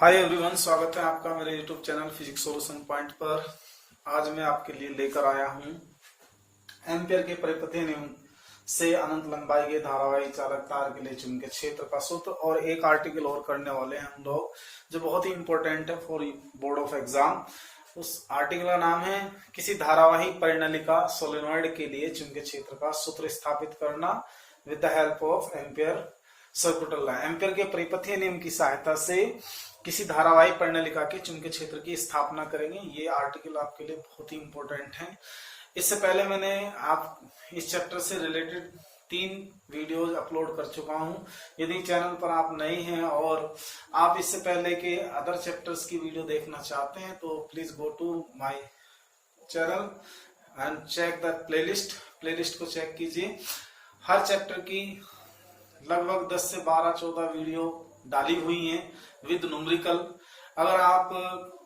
Hi everyone, स्वागत है आपका मेरे YouTube channel physics solution point पर। आज मैं आपके लिए लेकर आया हूं एम्पियर के परिपथीय नियम से अनंत लंबाई के धारावाही चालक तार के लिए चुंबकीय क्षेत्र का सूत्र और एक आर्टिकल और करने वाले हैं हम लोग, जो बहुत ही इंपॉर्टेंट है फॉर बोर्ड ऑफ एग्जाम। उस आर्टिकल का नाम है किसी धारावाही परिनलिका सोलेनॉइड के लिए चुंबकीय क्षेत्र का सूत्र स्थापित करना with the help of ampere circular law. Ampere के परिपथीय नियम की सहायता से किसी धारावाही परिनलिका के चुंबकीय क्षेत्र की स्थापना करेंगे। ये आर्टिकल आपके लिए बहुत ही इंपॉर्टेंट है। इससे पहले मैंने आप इस चैप्टर से रिलेटेड 3 वीडियोज अपलोड कर चुका हूं। यदि चैनल पर आप नए हैं और आप इससे पहले के अदर चैप्टर्स की वीडियो देखना चाहते हैं तो please go to my channel and check the playlist को चेक कीजिए। हर चैप्टर की लगभग 10 से 12-14 वीडियो डाली हुई हैं विद न्यूमेरिकल। अगर आप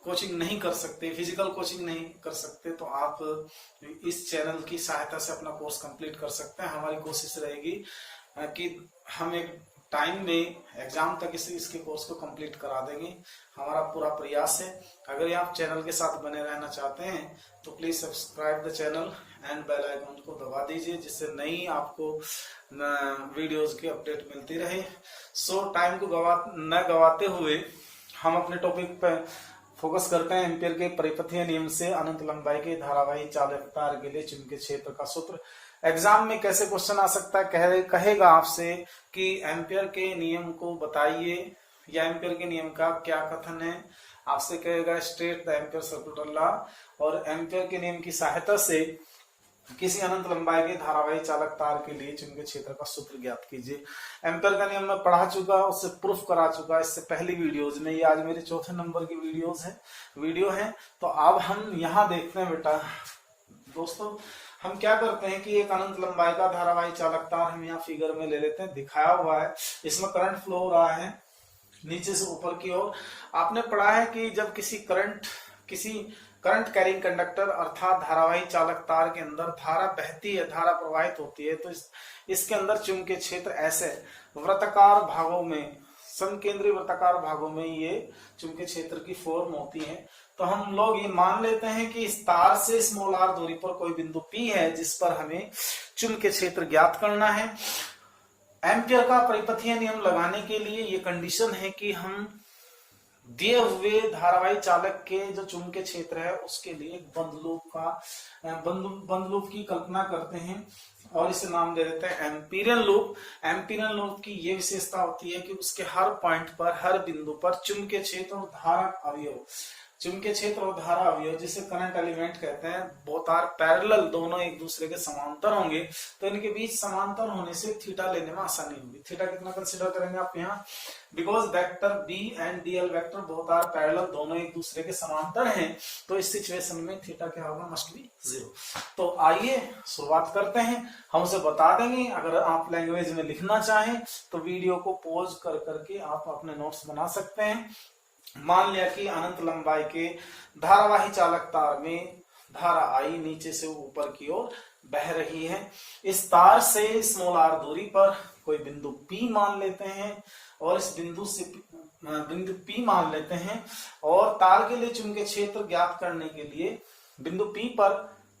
कोचिंग नहीं कर सकते, फिजिकल कोचिंग नहीं कर सकते, तो आप इस चैनल की सहायता से अपना कोर्स कंप्लीट कर सकते हैं। हमारी कोशिश रहेगी कि हम एक टाइम में एग्जाम तक इसके कोर्स को कंप्लीट करा देंगे। हमारा पूरा प्रयास है। अगर आप चैनल के साथ बने रहना चाहते हैं तो please subscribe the channel and bell icon को दबा दीजिए, जिससे नई आपको वीडियोस की अपडेट मिलती रहे। सो टाइम को न गवाते हुए हम अपने टॉपिक पर फोकस करते हैं। एम्पियर के परिपथीय नियम से अनंत लंबाई के धारावाही चालक तार के लिए चुंबकीय क्षेत्र का सूत्र। एग्जाम में कैसे क्वेश्चन आ सकता है, कहेगा आपसे कि एम्पियर के नियम को बताइए या एम्पियर के नियम का क्या कथन है। आपसे कहेगा state the ampere circular law, और एम्पियर के नियम की सहायता से किसी अनंत लंबाई के धारावाही चालक तार के लिए चुंबकीय क्षेत्र का सूत्र ज्ञात कीजिए। एम्पियर का नियम मैं पढ़ा चुका, उससे प्रूफ करा चुका इससे पहली वीडियोज में। ये आज मेरे चौथे नंबर की वीडियो है। तो अब हम यहाँ देखते हैं बेटा दोस्तों, हम क्या करते हैं कि एक अनंत लंबाई का धारावाही चालक तार हम यहाँ फिगर में ले लेते हैं। दिखाया हुआ है, इसमें करंट फ्लो हो रहा है नीचे से ऊपर की ओर। आपने पढ़ा है कि जब किसी करंट कैरिंग कंडक्टर अर्थात धारावाही चालक तार के अंदर धारा बहती है, धारा प्रवाहित होती है, तो इसके अंदर चुंबकीय क्षेत्र ऐसे वृत्ताकार भागों में, समकेंद्रीय वृत्ताकार भागों में ये चुंबकीय क्षेत्र की फॉर्म होती है। तो हम लोग ये मान लेते हैं कि इस तार से स्मॉल r दूरी पर कोई बिंदु P है जिस पर हमें चुंबकीय क्षेत्र ज्ञात करना है। एम्पियर का परिपथीय नियम लगाने के लिए ये कंडीशन है कि हम दिए हुए धारावाही चालक के जो चुंबकीय क्षेत्र है उसके लिए एक बंद लूप की कल्पना करते हैं और इसे नाम दे देते हैं एम्पीरियन लूप। एम्पीरियन लूप की ये विशेषता होती है कि उसके हर पॉइंट पर, हर बिंदु पर चुंबकीय क्षेत्र और धारा अवयव जिसे करंट एलिमेंट कहते हैं, बोथ आर पैरेलल, दोनों एक दूसरे के समांतर होंगे। तो इनके बीच समांतर होने से थीटा लेने में आसानी होगी। थीटा कितना कंसीडर करेंगे आप यहाँ, because vector b and dl vector both are parallel, दोनों एक दूसरे के समांतर हैं। तो इस सिचुएशन में थीटा क्या होगा, मस्ट बी 0। तो आइए शुरुआत करते हैं। हम उसे बता देंगे। अगर आप लैंग्वेज में लिखना चाहें तो वीडियो को पॉज कर करके आप अपने नोट्स बना सकते हैं। मान लिया कि अनंत लंबाई के धारावाही चालक तार में धारा आई नीचे से ऊपर की ओर बह रही है। इस तार से स्मॉल r दूरी पर कोई बिंदु P मान लेते हैं और इस बिंदु P मान लेते हैं, और तार के लिए चुंबकीय क्षेत्र ज्ञात करने के लिए, बिंदु P पर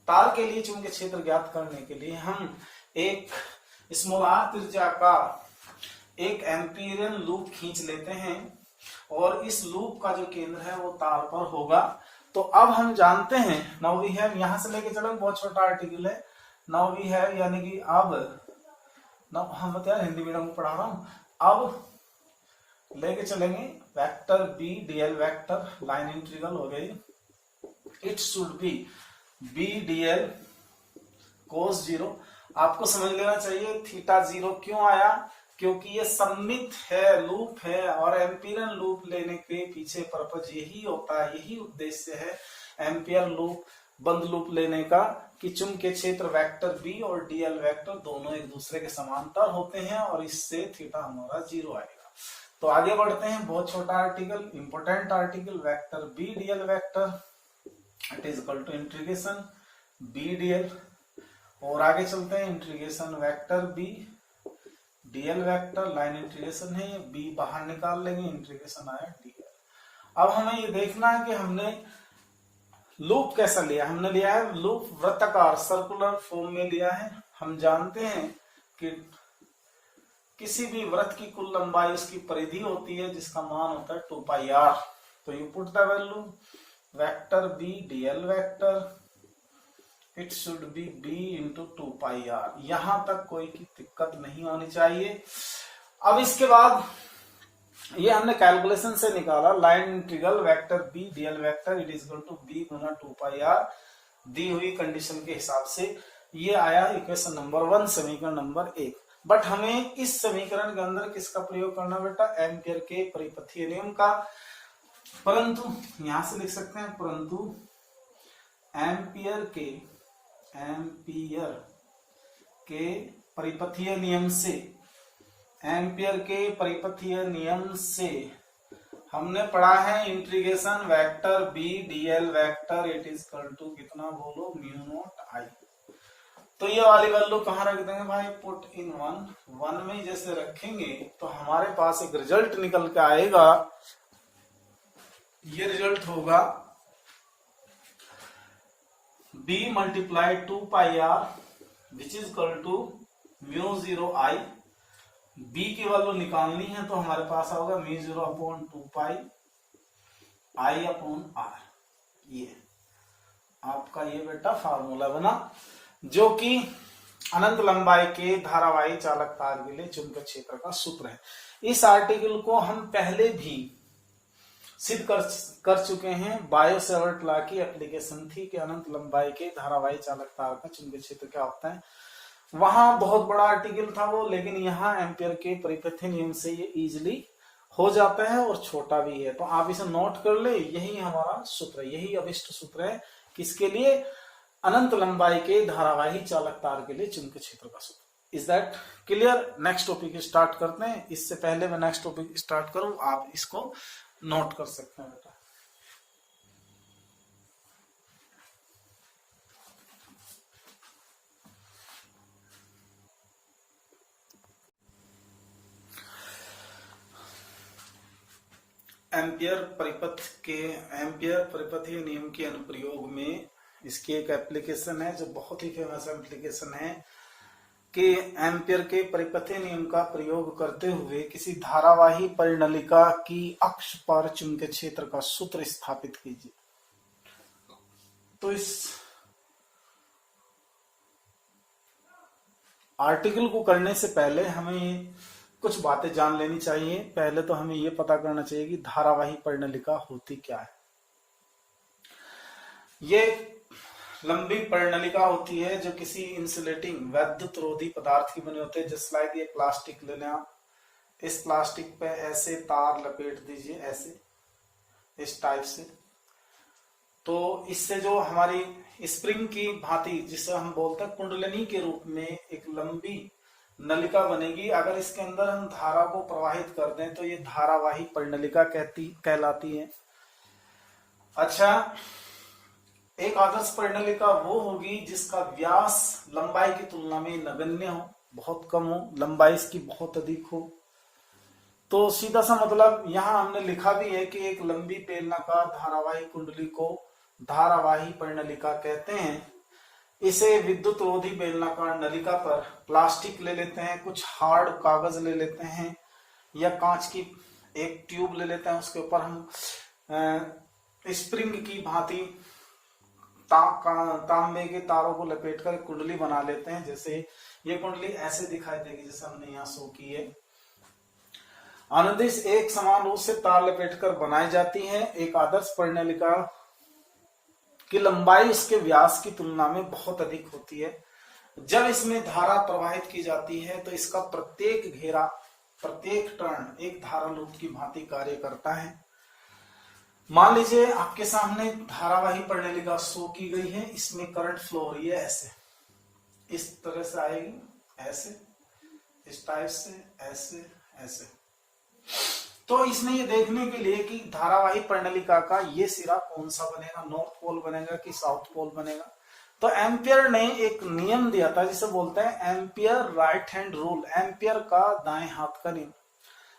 तार के लिए चुंबकीय क्षेत्र ज्ञात करने के लिए हम एक स्मॉल r त्रिज्या का एक एम्पीरियन लूप खींच लेते हैं और इस लूप का जो केंद्र है वो तार पर होगा। तो अब हम जानते हैं, नाउ वी हैव, यहां से लेके चलेंगे, बहुत छोटा आर्टिकल है, नाउ वी हैव, यानी कि अब हम बताया हिंदी मीडियम में पढ़ा रहा हूं। अब लेके चलेंगे vector B DL vector, line integral हो गई, it should be B DL cos 0। आपको समझ लेना चाहिए थीटा 0 क्यों आया, क्योंकि ये सममित है, लूप है, और एम्पीरियन लूप लेने के पीछे पर्पज यही होता है, यही उद्देश्य है एम्पियर लूप, बंद लूप लेने का, कि चुंबकीय क्षेत्र वेक्टर बी और डीएल वेक्टर दोनों एक दूसरे के समांतर होते हैं और इससे थीटा हमारा 0 आएगा। तो आगे बढ़ते हैं, बहुत छोटा article, important article, vector B DL vector it is equal to integration b dl, और आगे चलते हैं integration vector B DL vector, line integration है, ये बी बाहर निकाल लेंगे, इंटीग्रेशन आया डीएल। अब हमें ये देखना है कि हमने लूप कैसा लिया। हमने लिया है लूप वृत्ताकार सर्कुलर फॉर्म में लिया है। हम जानते हैं कि किसी भी वृत्त की कुल लंबाई उसकी परिधि होती है जिसका मान होता है 2 पाई r। तो you put the value vector b dl vector it should B b into 2 pi r। यहां तक कोई की दिक्कत नहीं होनी चाहिए। अब इसके बाद ये हमने कैलकुलेशन से निकाला line integral vector b dl vector it is equal to b गुना 2 पाई r दी हुई कंडीशन के हिसाब से। ये आया इक्वेशन नंबर 1 समीकरण नंबर 1। बट हमें इस समीकरण के अंदर किसका प्रयोग करना बेटा, एम्पियर के परिपथीय नियम का। परंतु यहां से लिख सकते हैं परंतु एम्पियर के परिपथीय नियम से, एम्पियर के परिपथीय नियम से हमने पढ़ा है integration vector b dl vector it is equal to कितना बोलो म्यू नॉट I। तो ये वाली वैल्यू कहाँ रख देंगे भाई, पुट इन 1 में जैसे रखेंगे तो हमारे पास एक रिजल्ट निकल के आएगा। ये रिजल्ट होगा b multiply 2 pi r which is equal to mu 0 I। b की वैल्यू निकालनी है तो हमारे पास होगा mu 0 upon 2 pi I upon r। ये आपका ये बेटा फार्मूला बना जो कि अनंत लंबाई के धारावाही चालक तार के लिए चुंबकीय क्षेत्र का सूत्र है। इस आर्टिकल को हम पहले भी सिद्ध कर चुके हैं। बायो सेवर्ट लॉ की एप्लीकेशन थी कि अनंत लंबाई के धारावाही चालक तार का चुंबकीय क्षेत्र क्या होता है। वहां बहुत बड़ा आर्टिकल था वो, लेकिन यहाँ एम्पियर के परिपथीय नियम से ये इजिली हो जाता है और छोटा भी है। तो आप इसे नोट कर ले, यही हमारा सूत्र है, यही अभिष्ट सूत्र है किसके लिए, अनंत लंबाई के धारावाही चालक तार के लिए चुंबकीय क्षेत्र का सूत्र। Is that clear. Next topic start करते हैं। इससे पहले मैं नेक्स्ट टॉपिक स्टार्ट करूं आप इसको नोट कर सकते हैं बेटा। एम्पियर परिपथीय नियम के अनुप्रयोग में इसकी एक एप्लीकेशन है जो बहुत ही फेमस एप्लीकेशन है कि एम्पियर के परिपथीय नियम का प्रयोग करते हुए किसी धारावाही परिनलिका की अक्ष पर चुंबकीय क्षेत्र का सूत्र स्थापित कीजिए। तो इस आर्टिकल को करने से पहले हमें कुछ बातें जान लेनी चाहिए। पहले तो हमें यह पता करना चाहिए कि धारावाही परिनलिका होती क्या है। ये लंबी परिनलिका होती है जो किसी इंसुलेटिंग वैद्युत रोधी पदार्थ की बनी होती है। जस्ट लाइक ये प्लास्टिक लेना, इस प्लास्टिक पे ऐसे तार लपेट दीजिए, ऐसे इस टाइप से। तो इससे जो हमारी स्प्रिंग की भांति जिसे हम बोलते हैं कुंडलिनी के रूप में एक लंबी नलिका बनेगी। अगर इसके अंदर हम धारा को प्रवाहित कर दें तो ये धारावाही परिनलिका कहलाती है। अच्छा, एक आदर्श परिनलिका वो होगी जिसका व्यास लंबाई की तुलना में नगण्य हो, बहुत कम हो, लंबाई इसकी बहुत अधिक हो। तो सीधा सा मतलब यहां हमने लिखा भी है कि एक लंबी बेलनाकार धारावाही कुंडली को धारावाही परिनलिका कहते हैं। इसे विद्युत रोधी बेलनाकार नलिका पर प्लास्टिक ले लेते हैं, कुछ हार्ड कागज ले लेते हैं या कांच की एक ट्यूब ले लेते हैं, उसके ऊपर हम स्प्रिंग की भांति तांबे के तारों को लपेटकर कुंडली बना लेते हैं। जैसे ये कुंडली ऐसे दिखाई देगी जैसे हमने यहाँ शो की है। अनुदिश एक समान रूप से तार लपेटकर बनाई जाती है। एक आदर्श परिनलिका की लंबाई उसके व्यास की तुलना में बहुत अधिक होती है। जब इसमें धारा प्रवाहित की जाती है तो इसका प्रत्येक घेरा, प्रत्येक टर्न एक धारा लूप की भांति कार्य करता है। मान लीजिए आपके सामने धारावाही परिनलिका शो की गई है, इसमें करंट फ्लो हो रही है ऐसे, इस तरह से आएगी, ऐसे, इस टाइप से, ऐसे ऐसे। तो इसमें ये देखने के लिए कि धारावाही परिनलिका का ये सिरा कौन सा बनेगा, नॉर्थ पोल बनेगा कि साउथ पोल बनेगा। तो एम्पियर ने एक नियम दिया था जिसे बोलते हैं ampere right hand rule, ampere का दाएं हाथ का नियम।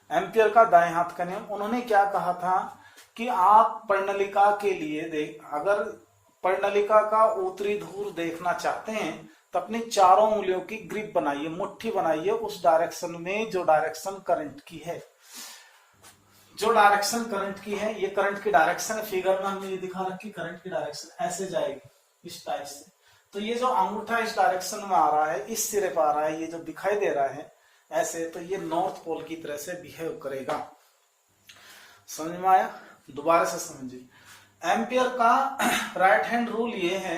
एम्पियर का दाएं हाथ का नियम, उन्होंने क्या कहा था कि आप पर्णलिका के लिए अगर पर्णलिका का उत्तरी ध्रुव देखना चाहते हैं तो अपनी चारों उंगलियों की ग्रिप बनाइए, मुट्ठी बनाइए उस डायरेक्शन में जो डायरेक्शन करंट की है। जो डायरेक्शन करंट की है, ये करंट की डायरेक्शन है, फिगर में हमने ये दिखा रखी, करंट की डायरेक्शन ऐसे जाएगी इस टाइप से। तो ये जो अंगूठा इस डायरेक्शन में आ रहा है, इस सिरे पर आ रहा है, ये जो दिखाई दे रहा है ऐसे, तो ये नॉर्थ पोल की तरह से बिहेव करेगा। समझ में आया? दोबारा से समझिए। एम्पियर का राइट हैंड रूल ये है,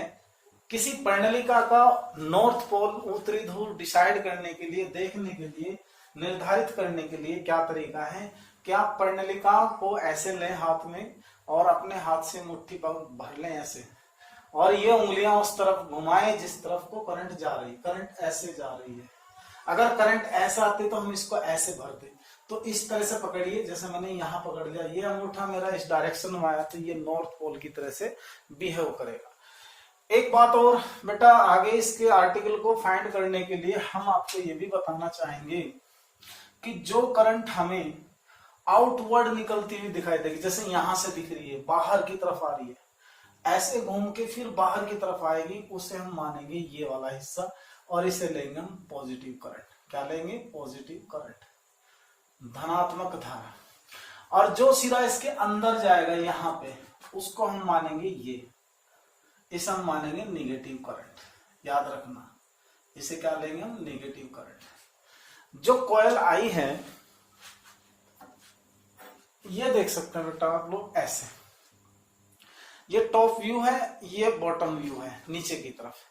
किसी पर्णलिका का नॉर्थ पोल उत्तरी ध्रुव डिसाइड करने के लिए, देखने के लिए, निर्धारित करने के लिए क्या तरीका है कि आप पर्णलिका को ऐसे लें हाथ में और अपने हाथ से मुट्ठी भर लें ऐसे, और ये उंगलियां उस तरफ घुमाएं जिस तरफ को करंट जा रही है। करंट ऐसे जा रही है, अगर करंट ऐसा आती तो हम इसको ऐसे भरते। तो इस तरह से पकड़िए, जैसे मैंने यहाँ पकड़ लिया, ये अंगूठा मेरा इस डायरेक्शन में आया तो ये नॉर्थ पोल की तरह से बिहेव करेगा। एक बात और बेटा, आगे इसके आर्टिकल को फाइंड करने के लिए हम आपको ये भी बताना चाहेंगे कि जो करंट हमें आउटवर्ड निकलती हुई दिखाई देगी, जैसे यहां से दिख रही है, बाहर की तरफ आ रही है, ऐसे घूम के फिर बाहर की तरफ आएगी, उसे हम मानेंगे ये वाला हिस्सा, और इसे लेंगे हम पॉजिटिव करंट। क्या लेंगे? पॉजिटिव करंट, धनात्मक धारा। और जो सिरा इसके अंदर जाएगा यहाँ पे, उसको हम मानेंगे ये, इसे हम मानेंगे निगेटिव करंट। याद रखना, इसे क्या लेंगे हम? Negative current. जो कॉइल आई है, ये देख सकते हैं बेटा आप लोग ऐसे, ये टॉप व्यू है, ये बॉटम व्यू है नीचे की तरफ।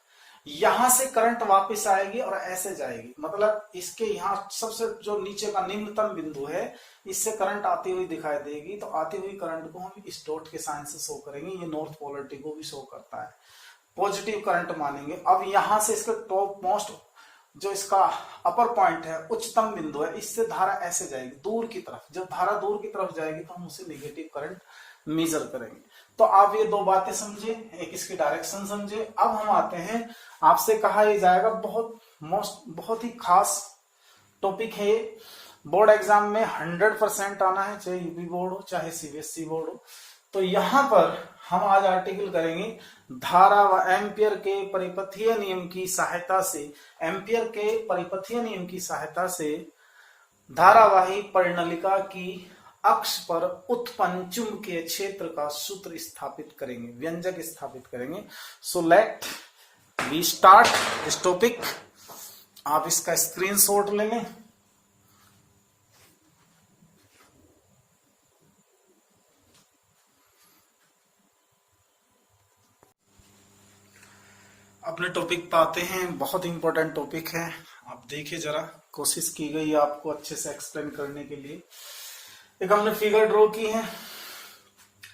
यहां से करंट वापस आएगी और ऐसे जाएगी, मतलब इसके यहाँ सबसे जो नीचे का निम्नतम बिंदु है, इससे करंट आती हुई दिखाई देगी। तो आती हुई करंट को हम इस डॉट के साइन से शो करेंगे, ये नॉर्थ पोलरिटी को भी शो करता है, पॉजिटिव करंट मानेंगे। अब यहां से इसका टॉप मोस्ट जो इसका अपर पॉइंट है, उच्चतम बिंदु है, इससे धारा ऐसे जाएगी दूर की तरफ। जब धारा दूर की तरफ जाएगी तो हम उसे निगेटिव करंट मेजर करेंगे। तो आप ये दो बातें समझे, एक इसकी डायरेक्शन समझे। अब हम आते हैं, आपसे कहा यह जाएगा बहुत ही खास टॉपिक है ये, बोर्ड एग्जाम में 100% आना है, चाहे यूपी बोर्ड हो चाहे सीबीएसई बोर्ड हो। तो यहां पर हम आज आर्टिकल करेंगे धारा व एम्पियर के परिपथीय नियम की सहायता से, एम्पियर के परिपथीय नियम की सहायता से धारावाही पर्णलिका की अक्ष पर उत्पन्न चुंबकीय क्षेत्र का सूत्र स्थापित करेंगे, व्यंजक स्थापित करेंगे। So let we start this topic. आप इसका स्क्रीनशॉट ले लें। अपने टॉपिक पे आते हैं, बहुत इंपॉर्टेंट टॉपिक है। आप देखिए जरा, कोशिश की गई है आपको अच्छे से एक्सप्लेन करने के लिए। एक हमने फिगर ड्रॉ की है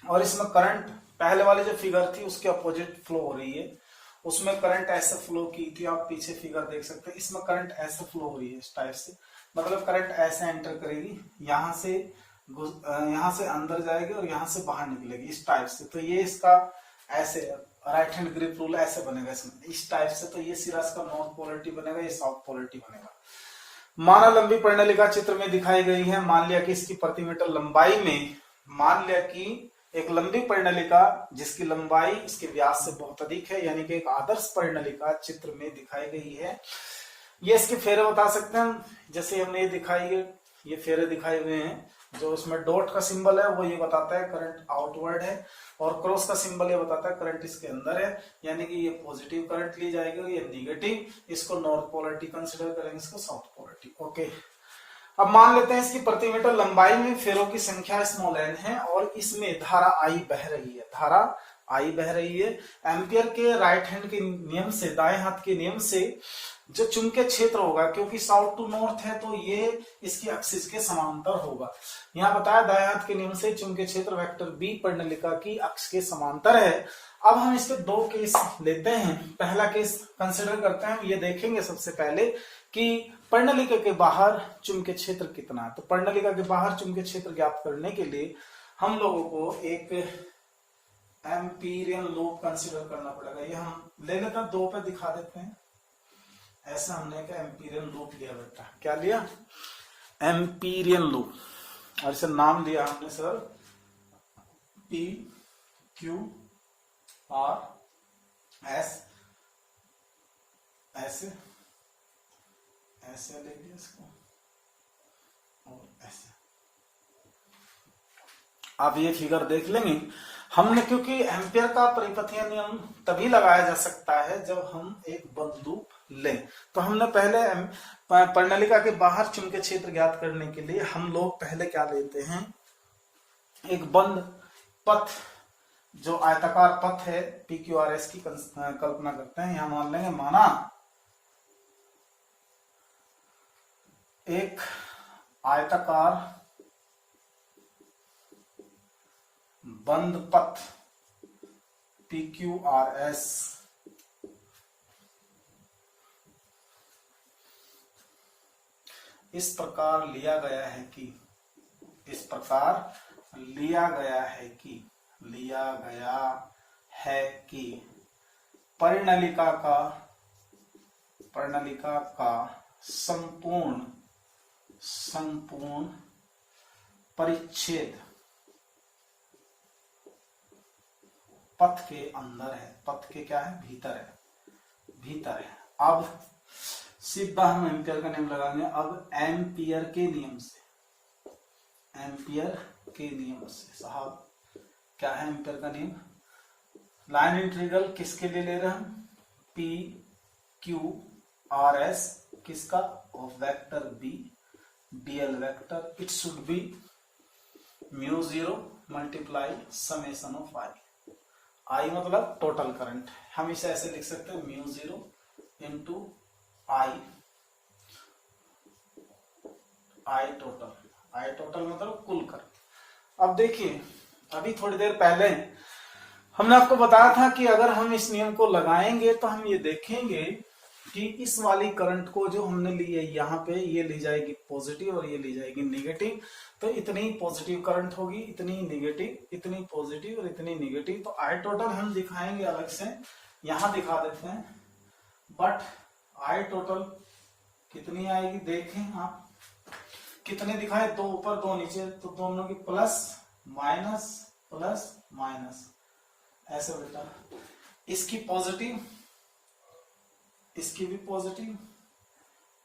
और इसमें करंट, पहले वाली जो फिगर थी उसके अपोजिट फ्लो हो रही है, उसमें करंट ऐसे फ्लो की थी, आप पीछे फिगर देख सकते हैं। इसमें करंट ऐसे फ्लो हो रही है इस टाइप से, मतलब करंट ऐसे एंटर करेगी, यहाँ से अंदर जाएगी और यहाँ से बाहर निकलेगी इस टाइप से। तो ये इसका ऐसे राइट हैंड ग्रिप रूल ऐसे बनेगा इसमें, इस टाइप से। तो ये सिरा इसका नॉर्थ पोलरिटी बनेगा, ये साउथ पोलरिटी बनेगा। माना लंबी पर्णलिका चित्र में दिखाई गई है। मान लिया कि इसकी प्रति मीटर लंबाई में, मान लिया कि एक लंबी पर्णलिका जिसकी लंबाई इसके व्यास से बहुत अधिक है, यानी कि एक आदर्श पर्णलिका चित्र में दिखाई गई है। ये इसके फेरे बता सकते हैं, जैसे हमने ये दिखाई है, ये फेरे दिखाए हुए हैं। जो इसमें डॉट का सिंबल है वो ये बताता है करंट आउटवर्ड है, और क्रॉस का सिंबल ये बताता है करंट इसके अंदर है, यानी कि ये पॉजिटिव करंट ली जाएगी और ये निगेटिव। इसको नॉर्थ पोलरिटी कंसिडर करेंगे, इसको साउथ पोलरिटी। ओके, अब मान लेते हैं इसकी प्रति मीटर लंबाई में फेरों की संख्या स्मॉल n है और इसमें धारा I बह रही है, धारा I बह रही है। एम्पियर के राइट हैंड के नियम से, दाएं हाथ के नियम से जो चुंबकीय क्षेत्र होगा, क्योंकि साउथ टू नॉर्थ है तो ये इसकी एक्सिस के समांतर होगा। यहाँ बताया दाएं हाथ के नियम से चुंबकीय क्षेत्र वेक्टर बी पर्णलिका की अक्ष के समांतर है। अब हम इसके दो केस लेते हैं। पहला केस कंसिडर करते हैं, ये देखेंगे सबसे पहले कि पर्णलिका के बाहर चुंबकीय क्षेत्र कितना है। तो पर्णलिका के बाहर चुंबकीय क्षेत्र ज्ञात करने के लिए हम लोगों को एक एम्पीरियन लूप कंसिडर करना पड़ेगा। ये हम ले लेते हैं, दो पे दिखा देते हैं। ऐसा हमने एक एम्पीरियन लूप लिया बेटा, क्या लिया? एम्पीरियन लूप, और इसे नाम दिया हमने sir P Q R S, ऐसे ऐसे लेंगे इसको और ऐसे। आप ये फिगर देख लेंगे। हमने क्योंकि एम्पियर का परिपथीय नियम तभी लगाया जा सकता है जब हम एक बंद लूप लें। तो हमने पहले परिनालिका के बाहर चुंबकीय क्षेत्र ज्ञात करने के लिए हम लोग पहले क्या लेते हैं, एक बंद पथ जो आयताकार पथ है पी क्यू आर एस की कल्पना करते हैं। यहां मान लेंगे, माना एक आयताकार बंद पथ पी क्यू आर एस इस प्रकार लिया गया है कि, इस प्रकार लिया गया है कि परिनालिका का संपूर्ण परिच्छेद पथ के अंदर है, पथ के क्या है, भीतर है। अब सीधा हम एम्पियर का नियम लगाएंगे। अब एम्पियर के नियम से साहब क्या है एम्पियर का नियम, लाइन इंटीग्रल किसके लिए ले रहे हैं, पी क्यू आर एस, किसका, of vector B DL vector, it should be mu 0 multiply summation of I. I मतलब टोटल करंट, हम इसे ऐसे लिख सकते हैं म्यू 0 इंटू आई टोटल मतलब कुल करंट। अब देखिए, अभी थोड़ी देर पहले हमने आपको बताया था कि अगर हम इस नियम को लगाएंगे तो हम ये देखेंगे कि इस वाली करंट को जो हमने ली है यहाँ पे, ये ली जाएगी पॉजिटिव और ये ली जाएगी नेगेटिव। तो इतनी पॉजिटिव करंट होगी, इतनी नेगेटिव, इतनी पॉजिटिव और इतनी नेगेटिव। तो आई टोटल हम दिखाएंगे अलग से, यहां दिखा देते हैं। बट आई टोटल कितनी आएगी, देखें आप कितने दिखाए, दो ऊपर दो नीचे, तो दोनों की प्लस माइनस ऐसे बेटा, इसकी पॉजिटिव, इसकी भी पॉजिटिव,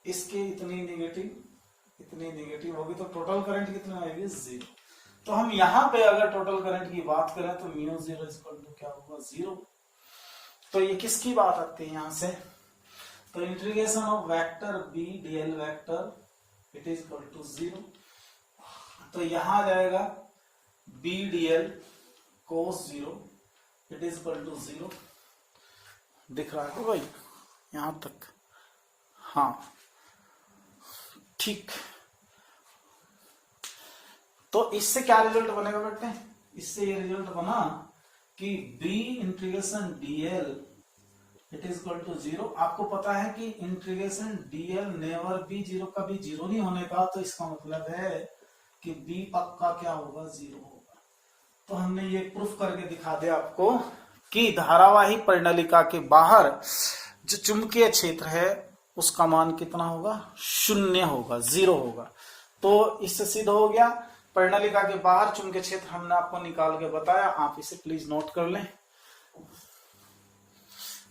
इसके इतनी नेगेटिव होगी, तो टोटल करंट कितना आएगी, 0। तो हम यहां पे अगर टोटल करंट की बात करें तो म्यू 0 इक्वल टू क्या होगा, 0। तो ये किसकी बात आती है यहां से, तो integration of vector B DL vector it is equal to 0। तो यहां आ जाएगा b DL cos 0 it is equal to 0। दिख रहा है भाई यहां तक, हाँ ठीक। तो इससे क्या रिजल्ट बनेगा बेटे, इससे ये रिजल्ट बना कि b integration dl it is equal to 0। आपको पता है कि इंटीग्रेशन dl नेवर बी 0, कभी 0 नहीं होने का। तो इसका मतलब है कि b पक्का क्या होगा, 0 होगा। तो हमने ये प्रूफ करके दिखा दिया आपको कि धारावाही परिनालिका के बाहर जो चुंबकीय क्षेत्र है उसका मान कितना होगा, 0 होगा, 0 होगा। तो इससे सिद्ध हो गया परिनालिका के बाहर चुंबकीय क्षेत्र हमने आपको निकाल के बताया। आप इसे प्लीज नोट कर लें।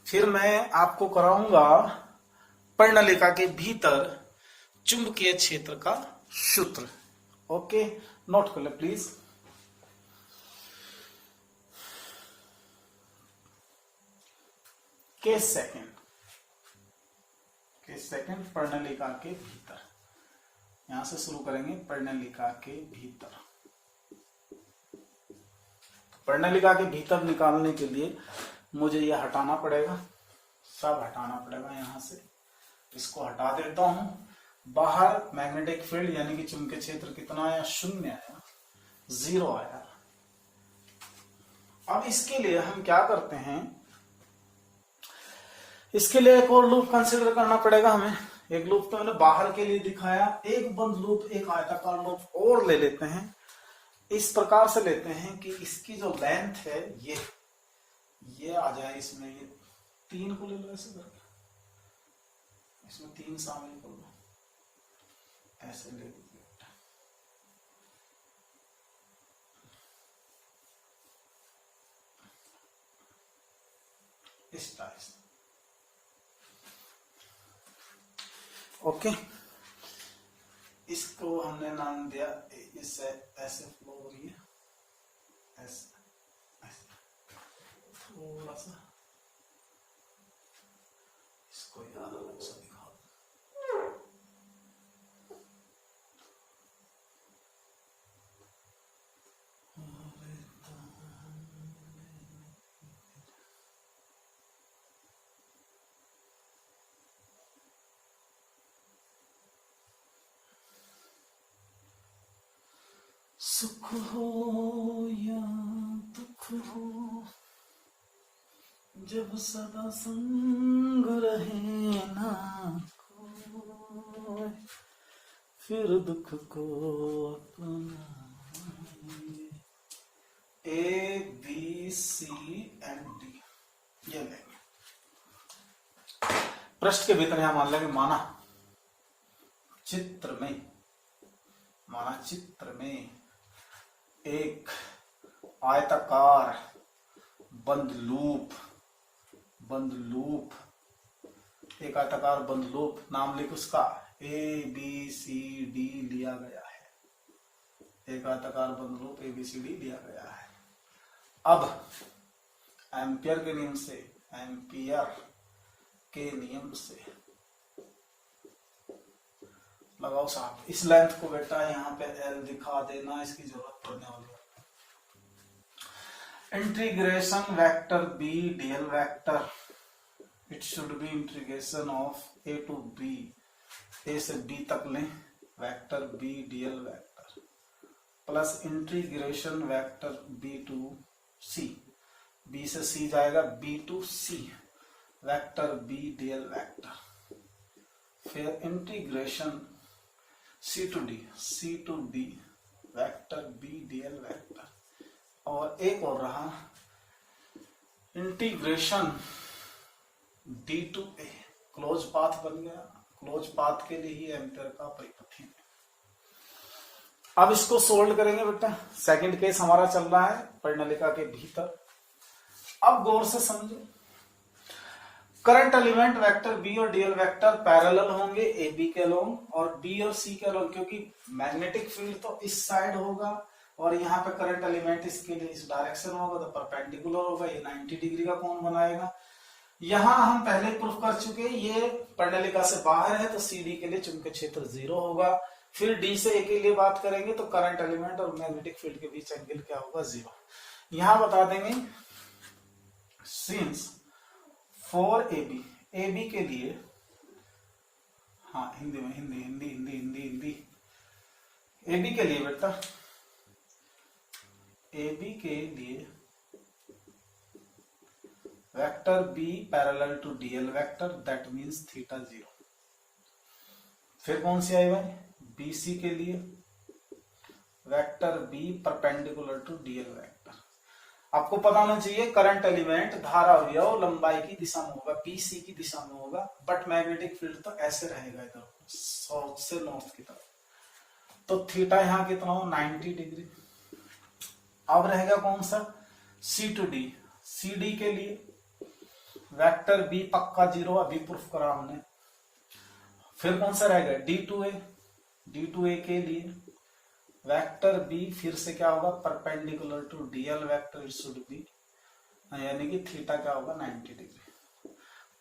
फिर मैं आपको कराऊंगा परिनालिका के भीतर चुंबकीय क्षेत्र का सूत्र। ओके, नोट कर ले प्लीज। केस सेकंड परिनालिका के भीतर, यहां से शुरू करेंगे। परिनालिका के भीतर, परिनालिका के भीतर निकालने के लिए मुझे यह हटाना पड़ेगा, सब हटाना पड़ेगा। यहां से इसको हटा देता हूं। बाहर मैग्नेटिक फील्ड यानी कि चुंबकीय क्षेत्र कितना आया, 0 आया, 0 आया। अब इसके लिए हम क्या करते हैं, इसके लिए एक और लूप कंसीडर करना पड़ेगा हमें। एक लूप तो मैंने बाहर के लिए दिखाया, एक बंद लूप, एक आयताकार लूप और ले लेते हैं। इस प्रकार से लेते हैं कि इसकी जो लेंथ है ये आ जाए इसमें, ये 3 को ले लो ऐसे करके, इसमें 3 शामिल कर लो, ऐसे ले लीजिए। इस टाइप से। ओके, इसको हमने नाम दिया, इससे ऐसे फ्लो हो रही है, ऐसे थोड़ा सा इसको यार अलग से दिखा। सुख हो या दुख हो, जब सदा संग रहे ना कोई, फिर दुख को अपनाएंगे। A B C and D ये लेंगे। पृष्ठ के भीतर यहां मान लेंगे माना चित्र में एक आयताकार बंद लूप एक आयताकार बंद लूप, नाम लिख उसका ए बी सी डी लिया गया है। एक आयताकार बंद loop A B C D लिया गया है। अब एम्पियर के नियम से लगाओ साहब। इस लेंथ को बेटा यहाँ पे एल दिखा देना, इसकी जरूरत पड़ने वाली है। Integration vector B DL vector, it should be integration of A to B, A से बी तक लें vector B DL vector, plus integration vector B to C, B से सी जाएगा B to C vector B DL vector, फिर integration C to D vector B DL vector, और एक और रहा integration D to A, close path बन गया। Close path के लिए ही एम्पियर का परिपथ है। अब इसको सोल्व करेंगे बेटा। सेकंड केस हमारा चल रहा है परिणालिका के भीतर। अब गौर से समझो, करंट एलिमेंट वेक्टर बी और डीएल वेक्टर पैरेलल होंगे ए बी के अलोंग और बी और सी के अलोंग, क्योंकि मैग्नेटिक फील्ड तो इस साइड होगा और यहाँ पे करंट एलिमेंट इसके लिए इस डायरेक्शन होगा, तो परपेंडिकुलर होगा, ये 90 डिग्री का कोण बनाएगा। यहां हम पहले प्रूफ कर चुके, ये परिणालिका से बाहर है तो सी डी के लिए चुंबकीय क्षेत्र 0 होगा। फिर डी से ए के लिए बात करेंगे तो करंट एलिमेंट और मैग्नेटिक फील्ड के बीच एंगल क्या होगा, 0। यहां बता देंगे सिंस फॉर ए बी के लिए, हाँ हिंदी में हिंदी ए बी के लिए बेटा, ए बी के लिए vector b parallel to dl vector, that means theta 0। फिर कौन सी आई भाई, बी सी के लिए vector b perpendicular to dl vector. आपको पता होना चाहिए करंट एलिमेंट धारा अवयव लंबाई की दिशा में होगा, पीसी की दिशा में होगा, बट मैग्नेटिक फील्ड तो ऐसे रहेगा इधर साउथ से नॉर्थ की तरफ। तो थीटा यहां कितना हो, 90 डिग्री। अब रहेगा कौन सा, सी टू डी। सी डी के लिए वेक्टर बी पक्का 0, अभी प्रूफ करा हमने। फिर कौन सा रहेगा, डी टू ए के लिए वेक्टर बी फिर से क्या होगा, perpendicular to dl vector, it should be, यानी कि थीटा क्या होगा, 90 डिग्री।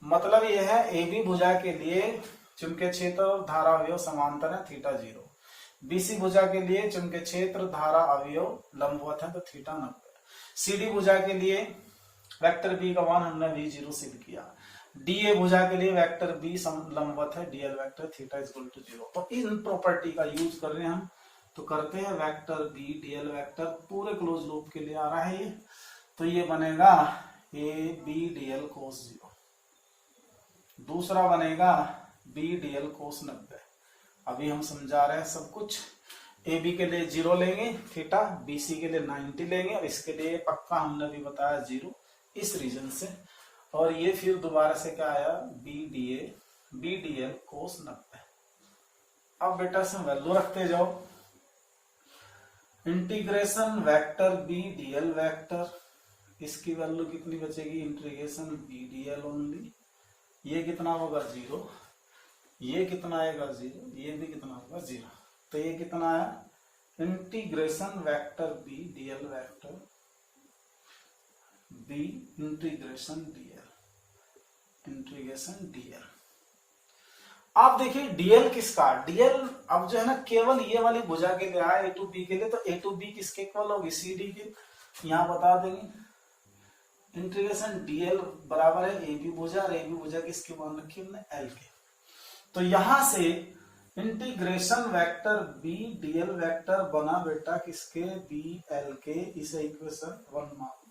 मतलब यह है ए बी भुजा के लिए चुंबकीय क्षेत्र और धारा अवयव समांतर है, थीटा 0। बीसी भुजा के लिए चुंबकीय क्षेत्र धारा अवयव लंबवत है तो थीटा 90। सी डी भुजा के लिए वेक्टर बी का मान हमने v0 सिद्ध किया। डी ए भुजा के लिए वेक्टर बी लंबवत है dl vector, theta is equal to 0। तो इन प्रॉपर्टी का यूज कर रहे हैं हम, तो करते हैं वेक्टर बी डीएल वेक्टर पूरे क्लोज लूप के लिए आ रहा है ये, तो ये बनेगा ए बी डीएल कोस 0। दूसरा बनेगा बी डीएल कोस 90। अभी हम समझा रहे हैं सब कुछ। ए बी के लिए 0 लेंगे थीटा, बी सी के लिए 90 लेंगे, और इसके लिए पक्का हमने भी बताया 0 इस रीजन से। और ये फिर दोबारा से क्या आया, बी डी एल कोस 90। अब बेटा से वैल्यू रखते जाओ। Integration vector B DL vector इसकी वैल्यू कितनी बचेगी, integration b d l only. ये कितना होगा 0, ये कितना आएगा 0, ये भी कितना होगा 0। तो ये कितना है, integration vector b d l vector b integration d l, integration d l. आप देखिए डीएल किसका, डीएल अब जो है ना केवल ये वाली भुजा के लिए आया ए टू बी के लिए, तो ए टू बी किसके इक्वल होगी, सी डी के। यहां बता देंगे इंटीग्रेशन डीएल बराबर है ए बी भुजा, और ए बी भुजा किसके मान रखी हमने, एल के। तो यहां से integration vector B DL vector बना बेटा किसके, बी एल के। इसे इक्वेशन 1 मान लें।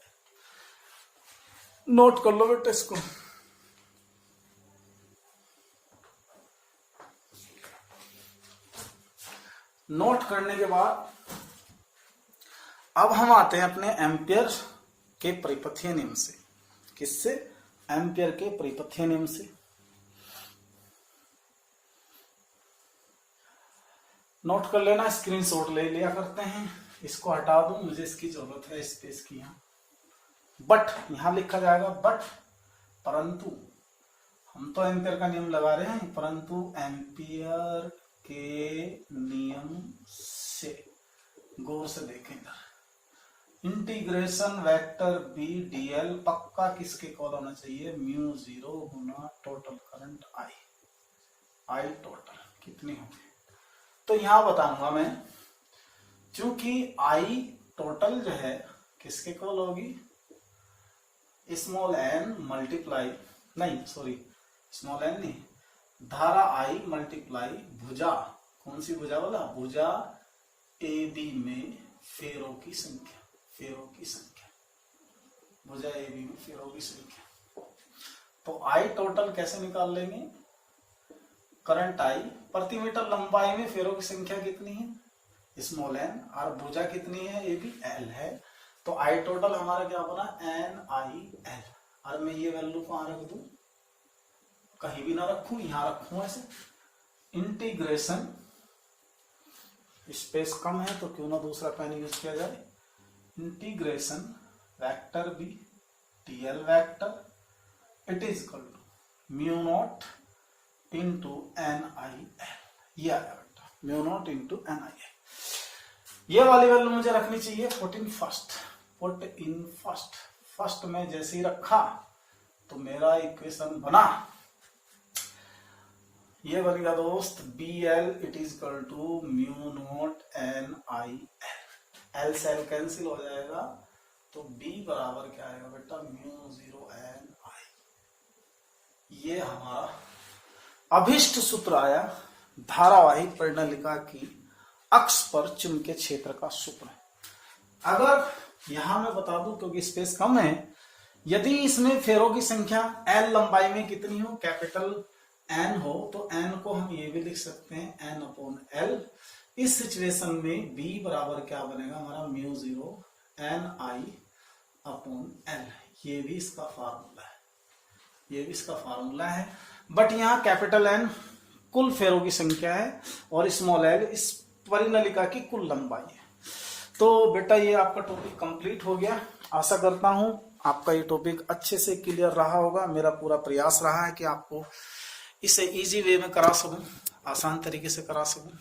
नोट कर लो बेटा इसको। नोट करने के बाद अब हम आते हैं अपने एम्पियर के परिपथीय नियम से। किससे, एम्पियर के परिपथीय नियम से। नोट कर लेना, स्क्रीनशॉट ले लिया करते हैं। इसको हटा दूं, मुझे इसकी जरूरत है स्पेस की। यहां बट यहां लिखा जाएगा बट, परंतु हम तो एम्पियर का नियम लगा रहे हैं, परंतु एम्पियर के नियम से गौर से देखें इधर। इंटीग्रेशन वेक्टर बी डीएल पक्का किसके इक्वल होना चाहिए, mu 0 Guna total current I. I total कितनी होगी, तो यहां बताऊंगा मैं। क्योंकि आई टोटल जो है किसके इक्वल होगी, स्मॉल एन मल्टीप्लाई, नहीं सॉरी स्मॉल एन नहीं, धारा आई मल्टीप्लाई भुजा, कौन सी भुजा वाला, भुजा ए बी में फेरों की संख्या, फेरों की संख्या, भुजा ए बी में फेरों की संख्या। तो आई टोटल कैसे निकाल लेंगे, करंट आई प्रति मीटर लंबाई में फेरों की संख्या कितनी है, स्मॉल एन, और भुजा कितनी है, ए बी एल है। तो आई टोटल हमारा क्या बना, एन आई एल। और मैं ये वैल्यू कहां रख दूं, कहीं भी ना रखूं, यहां रखूं ऐसे। इंटीग्रेशन, स्पेस कम है तो क्यों ना दूसरा पेन यूज किया जाए। Integration vector b dl vector it is equal to mu not into n I l. ये आया बेटा mu not into n I l. ये वाली वैल्यू मुझे रखनी चाहिए 14 first, put in first. First में जैसे ही रखा तो मेरा इक्वेशन बना, ये बनेगा दोस्त b l it is equal to mu not n I l. L से एल कैंसिल हो जाएगा, तो बी बराबर क्या आएगा बेटा, म्यू 0 एन आई। ये हमारा अभिष्ट सूत्र आया धारावाही परिणलिका की अक्ष पर चुंबकीय क्षेत्र का सूत्र। अगर यहां मैं बता दूं क्योंकि स्पेस कम है, यदि इसमें फेरों की संख्या एल लंबाई में कितनी हो, कैपिटल एन हो, तो एन को हम ये भी लिख सकते हैं एन अपॉन एल। इस सिचुएशन में बी बराबर क्या बनेगा हमारा, म्यू 0 एन आई अपॉन एल। ये भी इसका फार्मूला है, ये भी इसका फार्मूला है। बट यहाँ कैपिटल एन कुल फेरों की संख्या है और स्मॉल एल इस परिनलिका की कुल लंबाई है। तो बेटा ये आपका टॉपिक कंप्लीट हो गया। आशा करता हूं आपका ये टॉपिक अच्छे से क्लियर रहा होगा। मेरा पूरा प्रयास रहा है कि आपको इसे इजी वे में करा सकूं, आसान तरीके से करा सकूं।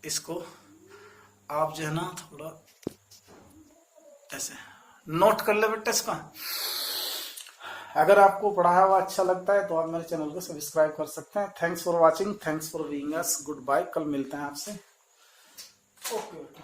इसको आप जो है ना थोड़ा ऐसे नोट कर ले बेटा इसका। अगर आपको पढ़ाया हुआ अच्छा लगता है तो आप मेरे चैनल को सब्सक्राइब कर सकते हैं। Thanks for watching, thanks for being us, goodbye. कल मिलते हैं आपसे। ओके बेटा।